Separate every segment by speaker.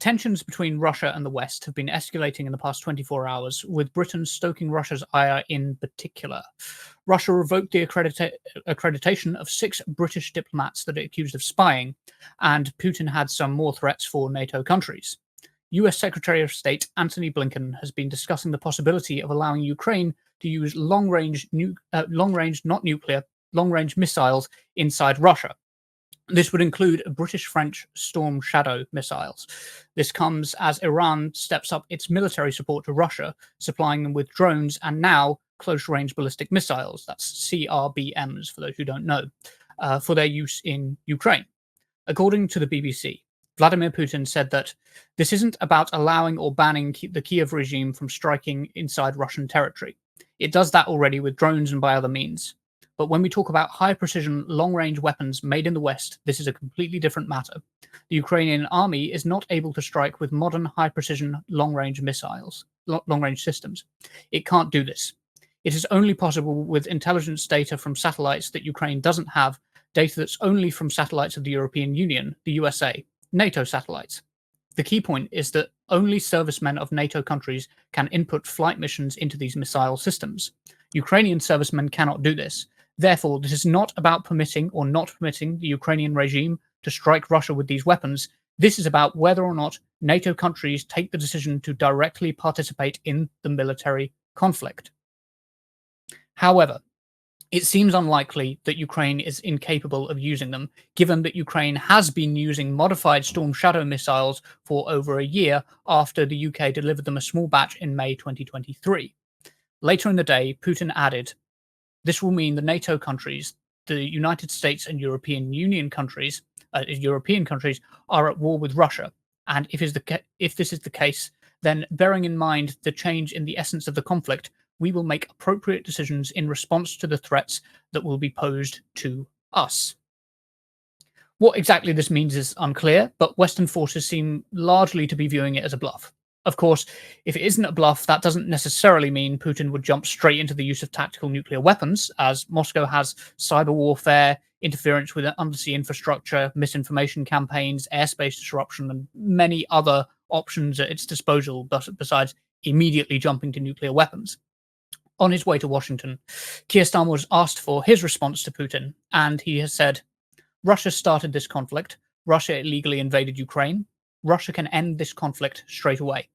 Speaker 1: Tensions between Russia and the West have been escalating in the past 24 hours, with Britain stoking Russia's ire in particular. Russia revoked the accreditation of 6 British diplomats that it accused of spying, and Putin had some more threats for NATO countries. US Secretary of State Antony Blinken has been discussing the possibility of allowing Ukraine to use long-range, not nuclear, long-range missiles inside Russia. This would include British-French Storm Shadow missiles. This comes as Iran steps up its military support to Russia, supplying them with drones and now close-range ballistic missiles, that's CRBMs for those who don't know, for their use in Ukraine. According to the BBC, Vladimir Putin said that this isn't about allowing or banning the Kiev regime from striking inside Russian territory. It does that already with drones and by other means. But when we talk about high-precision, long-range weapons made in the West, this is a completely different matter. The Ukrainian army is not able to strike with modern high-precision, long-range missiles, long-range systems. It can't do this. It is only possible with intelligence data from satellites that Ukraine doesn't have, data that's only from satellites of the European Union, the USA, NATO satellites. The key point is that only servicemen of NATO countries can input flight missions into these missile systems. Ukrainian servicemen cannot do this. Therefore, this is not about permitting or not permitting the Ukrainian regime to strike Russia with these weapons. This is about whether or not NATO countries take the decision to directly participate in the military conflict. However, it seems unlikely that Ukraine is incapable of using them, given that Ukraine has been using modified Storm Shadow missiles for over a year after the UK delivered them a small batch in May 2023. Later in the day, Putin added, "This will mean the NATO countries, the United States and European Union countries, are at war with Russia. And if this is the case, then bearing in mind the change in the essence of the conflict, we will make appropriate decisions in response to the threats that will be posed to us." What exactly this means is unclear, but Western forces seem largely to be viewing it as a bluff. Of course, if it isn't a bluff, that doesn't necessarily mean Putin would jump straight into the use of tactical nuclear weapons, as Moscow has cyber warfare, interference with undersea infrastructure, misinformation campaigns, airspace disruption, and many other options at its disposal, besides immediately jumping to nuclear weapons. On his way to Washington, Keir Starmer was asked for his response to Putin, and he has said, "Russia started this conflict. Russia illegally invaded Ukraine. Russia can end this conflict straight away.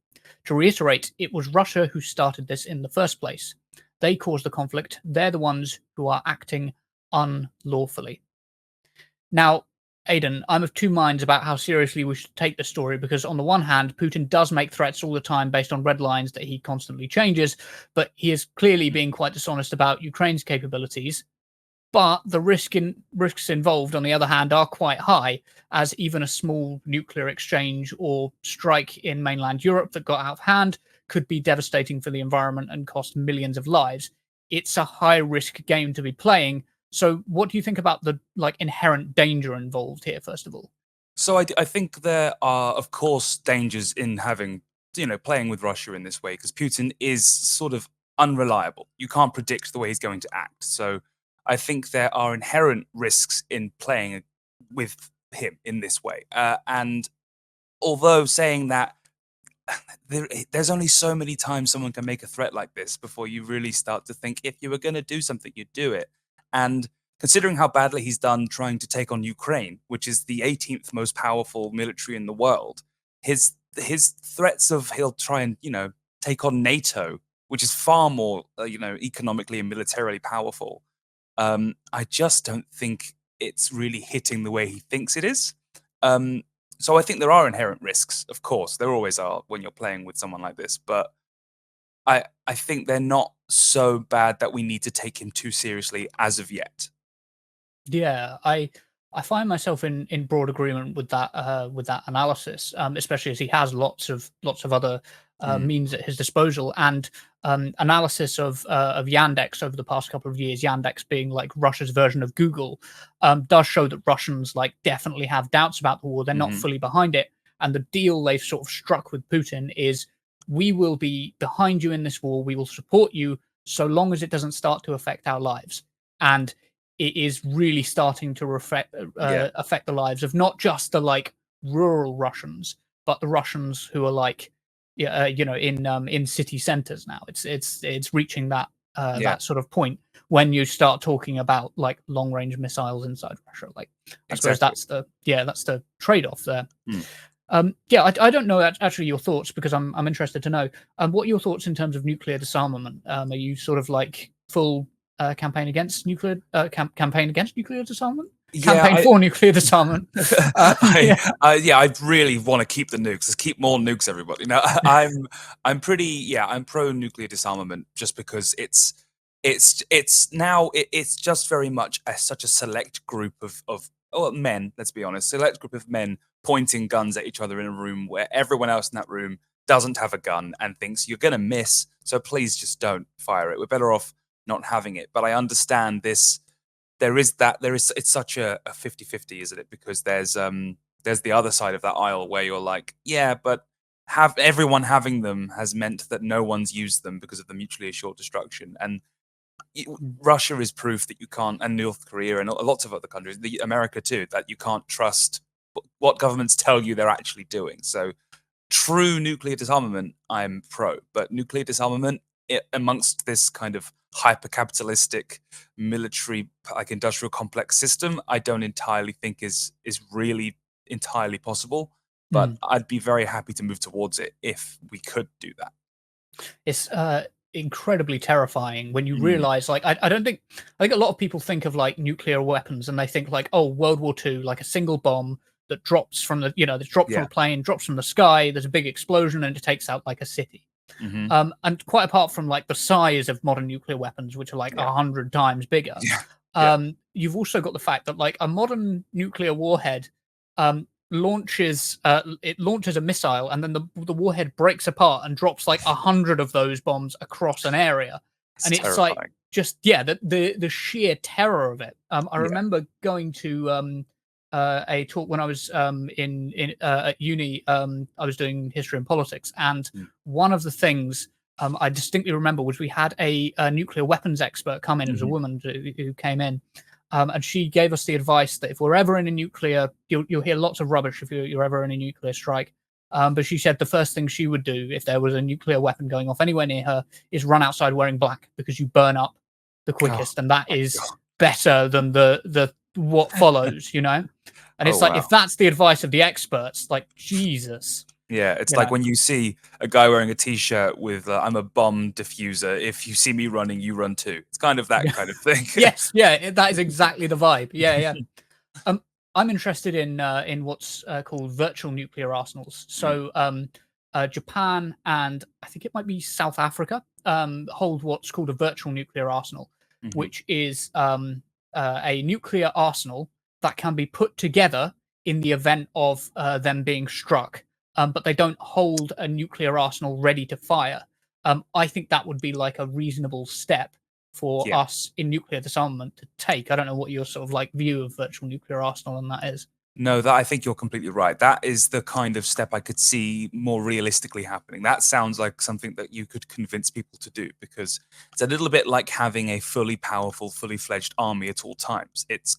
Speaker 1: To reiterate, it was Russia who started this in the first place. They caused the conflict. They're the ones who are acting unlawfully." Now, Ayden, I'm of two minds about how seriously we should take this story, because on the one hand, Putin does make threats all the time based on red lines that he constantly changes, but he is clearly being quite dishonest about Ukraine's capabilities. But the risks involved, on the other hand, are quite high, as even a small nuclear exchange or strike in mainland Europe that got out of hand could be devastating for the environment and cost millions of lives. It's a high-risk game to be playing. So what do you think about the inherent danger involved here, first of all?
Speaker 2: So I think there are, of course, dangers in having, playing with Russia in this way, because Putin is sort of unreliable. You can't predict the way he's going to act. So I think there are inherent risks in playing with him in this way. And although saying that, there's only so many times someone can make a threat like this before you really start to think, if you were going to do something, you'd do it. And considering how badly he's done trying to take on Ukraine, which is the 18th most powerful military in the world, his threats of he'll try and, take on NATO, which is far more, economically and militarily powerful. I just don't think it's really hitting the way he thinks it is. So I think there are inherent risks, of course. There always are when you're playing with someone like this. But I think they're not so bad that we need to take him too seriously as of yet.
Speaker 1: Yeah, I find myself in broad agreement with that analysis, especially as he has lots of other means at his disposal, and analysis of Yandex over the past couple of years, Yandex being like Russia's version of Google, does show that Russians definitely have doubts about the war. They're not fully behind it, and the deal they've sort of struck with Putin is, we will be behind you in this war. We will support you so long as it doesn't start to affect our lives. And it is really starting to affect the lives of not just the rural Russians, but the Russians who are like, in city centers now. It's reaching that that sort of point when you start talking about like long range missiles inside Russia. Like, I suppose that's the trade off there. I don't know actually your thoughts, because I'm interested to know what are your thoughts in terms of nuclear disarmament. Are you sort of like full campaign against nuclear disarmament? Campaign for nuclear disarmament.
Speaker 2: I really want to keep the nukes. Let's keep more nukes, everybody. Now, I'm pro nuclear disarmament, just because it's just very much such a select group of men. Let's be honest, select group of men pointing guns at each other in a room where everyone else in that room doesn't have a gun and thinks you're going to miss. So please just don't fire it. We're better off not having it. But I understand this. It's such a 50-50, isn't it? Because there's the other side of that aisle where you're like, yeah, but everyone having them has meant that no one's used them because of the mutually assured destruction. And Russia is proof that you can't, and North Korea and lots of other countries, America too, that you can't trust what governments tell you they're actually doing. So true nuclear disarmament, I'm pro. But nuclear disarmament amongst this kind of hyper-capitalistic military, like industrial complex system, I don't entirely think is really entirely possible. But I'd be very happy to move towards it if we could do that.
Speaker 1: It's incredibly terrifying when you realize, like, I think a lot of people think of like nuclear weapons and they think like, oh, World War II, like a single bomb that drops from the from a plane, drops from the sky, there's a big explosion and it takes out like a city. And quite apart from like the size of modern nuclear weapons, which are like 100 times bigger, you've also got the fact that like a modern nuclear warhead launches a missile, and then the warhead breaks apart and drops like 100 of those bombs across an area. It's terrifying. Like just the sheer terror of it. I remember going to a talk when I was at uni. I was doing history and politics, and one of the things I distinctly remember was we had a nuclear weapons expert come in. It was a woman who came in, and she gave us the advice that if we're ever in a nuclear, you'll hear lots of rubbish if you're ever in a nuclear strike. But she said the first thing she would do if there was a nuclear weapon going off anywhere near her is run outside wearing black, because you burn up the quickest, and that is better than the what follows, And it's like, if that's the advice of the experts, like, Jesus.
Speaker 2: Yeah, it's like when you see a guy wearing a T-shirt with I'm a bomb diffuser, if you see me running, you run too. It's kind of that kind of thing.
Speaker 1: Yes, that is exactly the vibe. Yeah. I'm interested in what's called virtual nuclear arsenals. So Japan and I think it might be South Africa hold what's called a virtual nuclear arsenal, which is a nuclear arsenal that can be put together in the event of them being struck, but they don't hold a nuclear arsenal ready to fire. I think that would be like a reasonable step for us in nuclear disarmament to take. I don't know what your sort of like view of virtual nuclear arsenal and that is.
Speaker 2: No, I think you're completely right. That is the kind of step I could see more realistically happening. That sounds like something that you could convince people to do, because it's a little bit like having a fully powerful, fully fledged army at all times. It's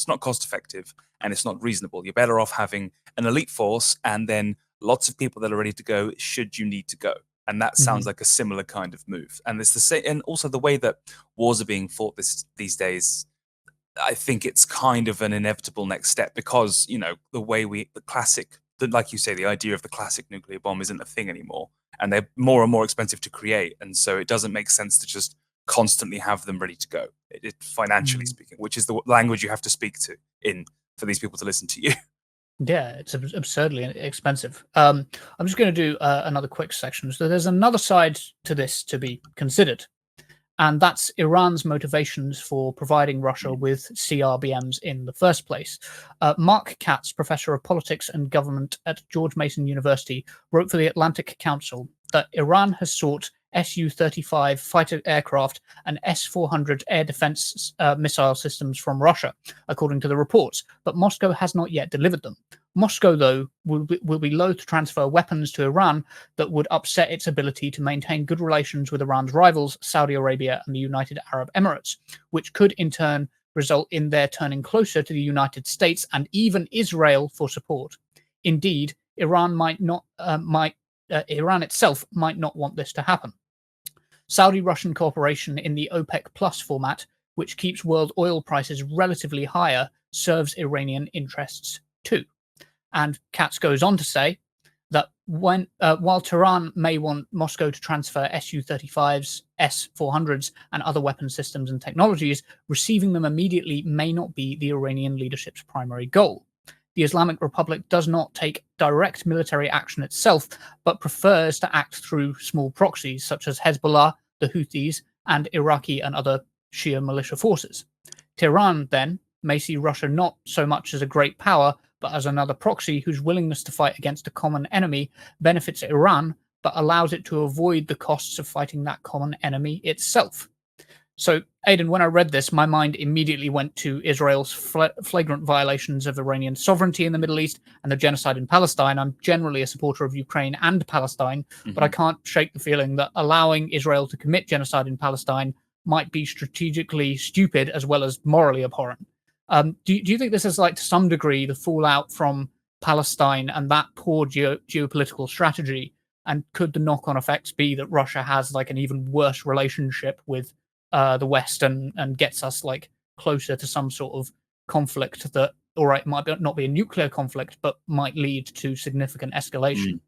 Speaker 2: not cost effective, and it's not reasonable. You're better off having an elite force and then lots of people that are ready to go should you need to go. And that sounds like a similar kind of move. And it's the same, and also the way that wars are being fought these days, I think it's kind of an inevitable next step, because, the way like you say, the idea of the classic nuclear bomb isn't a thing anymore, and they're more and more expensive to create. And so it doesn't make sense to just constantly have them ready to go, financially speaking, which is the language you have to speak to for these people to listen to you.
Speaker 1: Yeah, it's absurdly expensive. I'm just going to do another quick section. So there's another side to this to be considered, and that's Iran's motivations for providing Russia with CRBMs in the first place. Mark Katz, professor of politics and government at George Mason University, wrote for the Atlantic Council that Iran has sought Su-35 fighter aircraft and S-400 air defense missile systems from Russia, according to the reports, but Moscow has not yet delivered them. Moscow, though, will be loath to transfer weapons to Iran that would upset its ability to maintain good relations with Iran's rivals, Saudi Arabia and the United Arab Emirates, which could in turn result in their turning closer to the United States and even Israel for support. Indeed, Iran Iran itself might not want this to happen. Saudi-Russian cooperation in the OPEC Plus format, which keeps world oil prices relatively higher, serves Iranian interests too. And Katz goes on to say that while Tehran may want Moscow to transfer Su-35s, S-400s, and other weapon systems and technologies, receiving them immediately may not be the Iranian leadership's primary goal. The Islamic Republic does not take direct military action itself, but prefers to act through small proxies such as Hezbollah, the Houthis, and Iraqi and other Shia militia forces. Tehran, then, may see Russia not so much as a great power, but as another proxy whose willingness to fight against a common enemy benefits Iran, but allows it to avoid the costs of fighting that common enemy itself. So, Ayden, when I read this, my mind immediately went to Israel's flagrant violations of Iranian sovereignty in the Middle East and the genocide in Palestine. I'm generally a supporter of Ukraine and Palestine, but I can't shake the feeling that allowing Israel to commit genocide in Palestine might be strategically stupid as well as morally abhorrent. Do you think this is, like, to some degree, the fallout from Palestine and that poor geopolitical strategy? And could the knock-on effects be that Russia has, like, an even worse relationship with the West and gets us, like, closer to some sort of conflict that, all right, might not be a nuclear conflict, but might lead to significant escalation?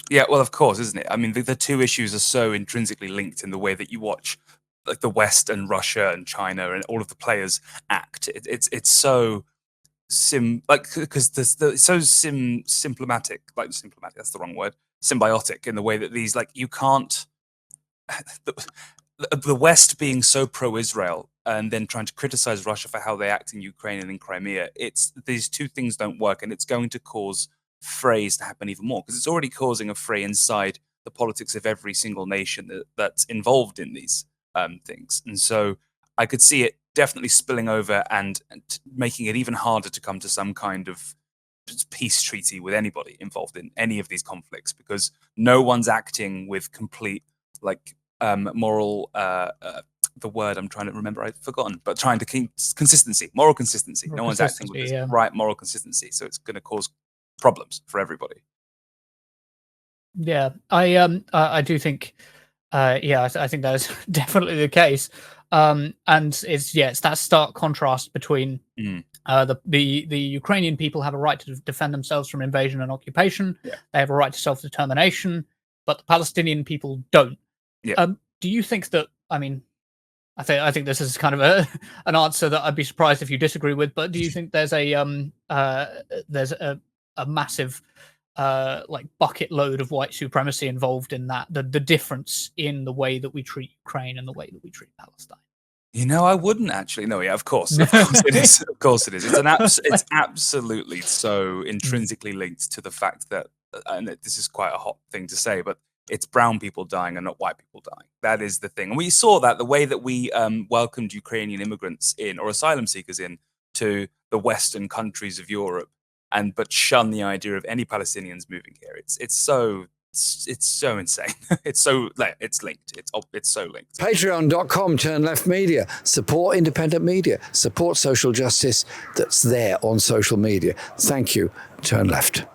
Speaker 2: Yeah, well, of course, isn't it? I mean, the two issues are so intrinsically linked in the way that you watch, like, the West and Russia and China and all of the players act. It's so because it's so symptomatic. That's the wrong word. Symbiotic in the way that these, like, you can't. The West being so pro-Israel and then trying to criticize Russia for how they act in Ukraine and in Crimea, these two things don't work, and it's going to cause frays to happen even more, because it's already causing a fray inside the politics of every single nation that's involved in these things. And so I could see it definitely spilling over and making it even harder to come to some kind of peace treaty with anybody involved in any of these conflicts, because no one's acting with complete, like, moral, the word I'm trying to remember, I've forgotten, but trying to keep consistency, moral consistency. No one's acting with this right moral consistency, so it's going to cause problems for everybody.
Speaker 1: Yeah, I do think, I think that is definitely the case. And it's that stark contrast between the Ukrainian people have a right to defend themselves from invasion and occupation.
Speaker 2: Yeah.
Speaker 1: They have a right to self-determination, but the Palestinian people don't.
Speaker 2: Yeah.
Speaker 1: Do you think that? I mean, I think this is kind of an answer that I'd be surprised if you disagree with. But do you think there's a massive like bucket load of white supremacy involved in that? The difference in the way that we treat Ukraine and the way that we treat Palestine.
Speaker 2: You know, I wouldn't actually. No, yeah, of course it is. Of course it is. It's absolutely so intrinsically linked to the fact that, and this is quite a hot thing to say, but it's brown people dying and not white people dying. That is the thing. And we saw that the way that we welcomed Ukrainian immigrants in, or asylum seekers in, to the Western countries of Europe, but shun the idea of any Palestinians moving here. It's so insane. It's linked. It's so linked.
Speaker 3: Patreon.com, Turn Left Media. Support independent media. Support social justice that's there on social media. Thank you, Turn Left.